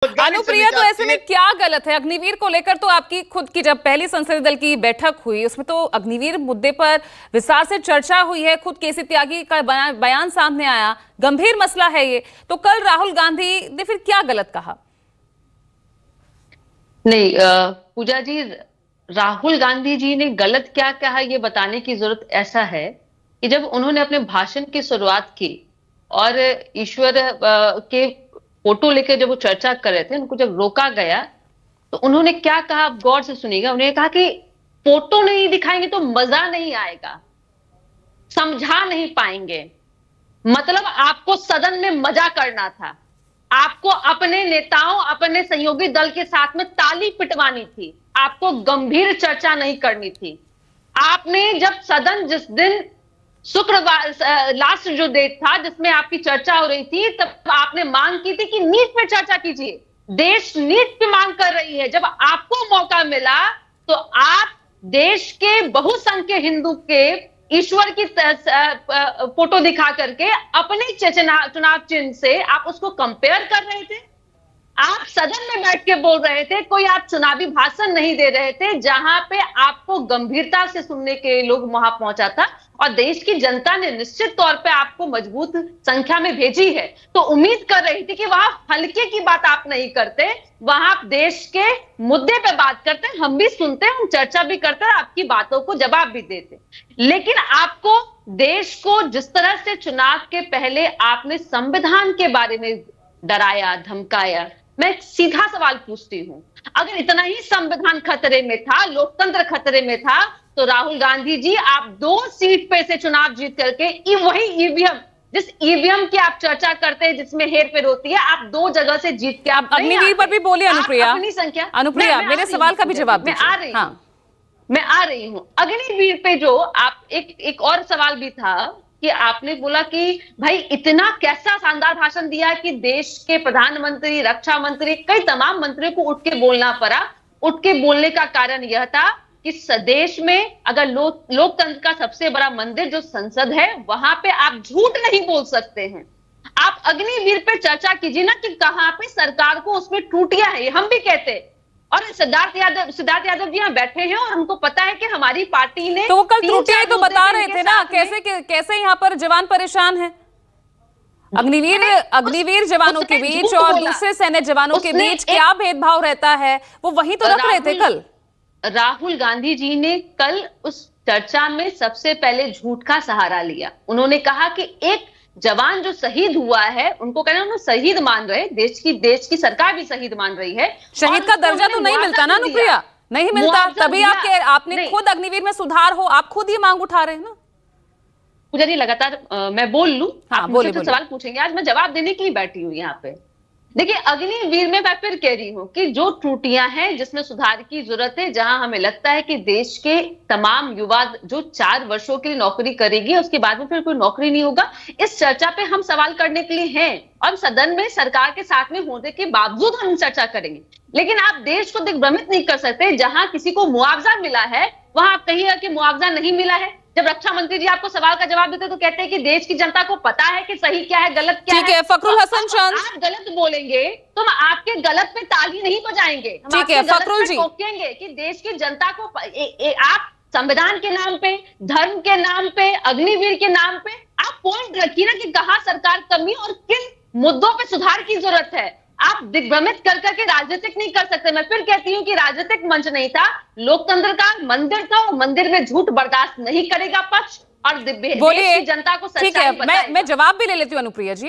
अनुप्रिया, तो ऐसे में क्या गलत है? अग्निवीर को लेकर तो आपकी खुद की जब पहली संसदीय दल की बैठक हुई उसमें तो अग्निवीर मुद्दे पर विस्तार से चर्चा हुई है, खुद केसी त्यागी का बयान सामने आया, गंभीर मसला है ये। तो कल राहुल गांधी ने फिर क्या गलत कहा? नहीं पूजा जी, राहुल गांधी जी ने गलत क्या कहा ये बताने की जरूरत ऐसा है कि जब उन्होंने अपने भाषण की शुरुआत की और ईश्वर के फोटो लेकर जब वो चर्चा कर रहे थे, उनको जब रोका गया तो उन्होंने क्या कहा आप गौर से सुनिएगा। उन्होंने कहा कि फोटो नहीं दिखाएंगे तो मजा नहीं आएगा, समझा नहीं पाएंगे। मतलब आपको सदन में मजा करना था, आपको अपने नेताओं अपने सहयोगी दल के साथ में ताली पिटवानी थी, आपको गंभीर चर्चा नहीं करनी थी। आपने जब सदन जिस दिन शुक्रवार लास्ट जो डेट था जिसमें आपकी चर्चा हो रही थी, तब आपने मांग की थी कि नीट पे चर्चा कीजिए, देश नीट पे मांग कर रही है। जब आपको मौका मिला तो आप देश के बहुसंख्य हिंदू के ईश्वर की फोटो दिखा करके अपने चुनाव चिन्ह से आप उसको कंपेयर कर रहे थे। आप सदन में बैठ के बोल रहे थे, कोई आप चुनावी भाषण नहीं दे रहे थे जहां पे आपको गंभीरता से सुनने के लोग वहां पहुंचा था और देश की जनता ने निश्चित तौर पे आपको मजबूत संख्या में भेजी है। तो उम्मीद कर रही थी कि वहां हल्के की बात आप नहीं करते, वहां आप देश के मुद्दे पे बात करते, हम भी सुनते, हम चर्चा भी करते, आपकी बातों को जवाब भी देते। लेकिन आपको देश को जिस तरह से चुनाव के पहले आपने संविधान के बारे में डराया धमकाया, मैं सीधा सवाल पूछती हूं, अगर इतना ही संविधान खतरे में था, लोकतंत्र खतरे में था, तो राहुल गांधी जी आप 2 सीट पे से चुनाव जीत करके वही ईवीएम, जिस ईवीएम की आप चर्चा करते हैं जिसमें हेरफेर होती है, आप 2 जगह से जीत के आप अग्निवीर पर भी बोली अनुप्रिया। अपनी संख्या अनुप्रिया मेरे सवाल का भी जवाब मैं आ रही हूं, मैं आ रही हूं। अग्निवीर पे जो आप एक और सवाल भी था कि आपने बोला कि भाई इतना कैसा शानदार भाषण दिया कि देश के प्रधानमंत्री, रक्षा मंत्री, कई तमाम मंत्रियों को उठ के बोलना पड़ा। उठ के बोलने का कारण यह था कि देश में अगर लोकतंत्र का सबसे बड़ा मंदिर जो संसद है, वहां पे आप झूठ नहीं बोल सकते हैं। आप अग्निवीर पे चर्चा कीजिए ना कि कहां पे सरकार को उसमें त्रुटियां हैं, हम भी कहते हैं। और सिद्धार्थ यादव जी यहाँ बैठे हैं और उनको पता है कि हमारी पार्टी ने तो वो कल त्रुटियां तो बता रहे थे ना, कैसे यहाँ पर जवान परेशान हैं। अग्निवीर जवानों के बीच और दूसरे सैन्य जवानों के बीच क्या भेदभाव रहता है, वो वही तो रख रहे थे कल। राहुल गांधी जी ने कल उस चर्चा में सबसे पहले झूठ का सहारा लिया। उन्होंने कहा कि एक जवान जो शहीद हुआ है उनको कहना उन्होंने शहीद मान रहे, देश की सरकार भी शहीद मान रही है। शहीद का दर्जा तो नहीं मिलता ना अनुप्रिया, नहीं मिलता, तभी आपने खुद अग्निवीर में सुधार हो, आप खुद ही मांग उठा रहे हैं ना। पूजा जी लगातार मैं बोल लूं, हाँ, आप मुझसे सवाल पूछेंगे, आज मैं जवाब देने के लिए बैठी हूँ यहाँ पे। देखिए अग्निवीर में मैं फिर कह रही हूं कि जो त्रुटियां हैं जिसमें सुधार की जरूरत है, जहां हमें लगता है कि देश के तमाम युवा जो 4 वर्षों के लिए नौकरी करेगी उसके बाद में फिर कोई नौकरी नहीं होगा, इस चर्चा पे हम सवाल करने के लिए हैं और सदन में सरकार के साथ में होने के बावजूद हम चर्चा करेंगे। लेकिन आप देश को दिग्भ्रमित नहीं कर सकते। जहां किसी को मुआवजा मिला है वहां आप कहिएगा कि मुआवजा नहीं मिला है। जब रक्षा मंत्री जी आपको सवाल का जवाब देते तो कहते हैं कि देश की जनता को पता है कि सही क्या है गलत क्या है। ठीक है फखरुल हसन चंद, आप गलत बोलेंगे तो हम आपके गलत पे ताली नहीं बजाएंगे, हम ठीक है फखरुल जी टोकेंगे कि देश की जनता को आप संविधान के नाम पे, धर्म के नाम पे, अग्निवीर के नाम पे आप पॉइंट रखिए ना कि कहां सरकार कमी और किन मुद्दों पे सुधार की जरूरत है। आप दिग्भ्रमित कर करके राजनीतिक नहीं कर सकते। मैं फिर कहती हूँ कि राजनीतिक मंच नहीं था, लोकतंत्र का मंदिर था, और मंदिर में झूठ बर्दाश्त नहीं करेगा पक्ष और देश की जनता को सच्चाई बताएगा। मैं जवाब भी ले लेती हूँ अनुप्रिया जी।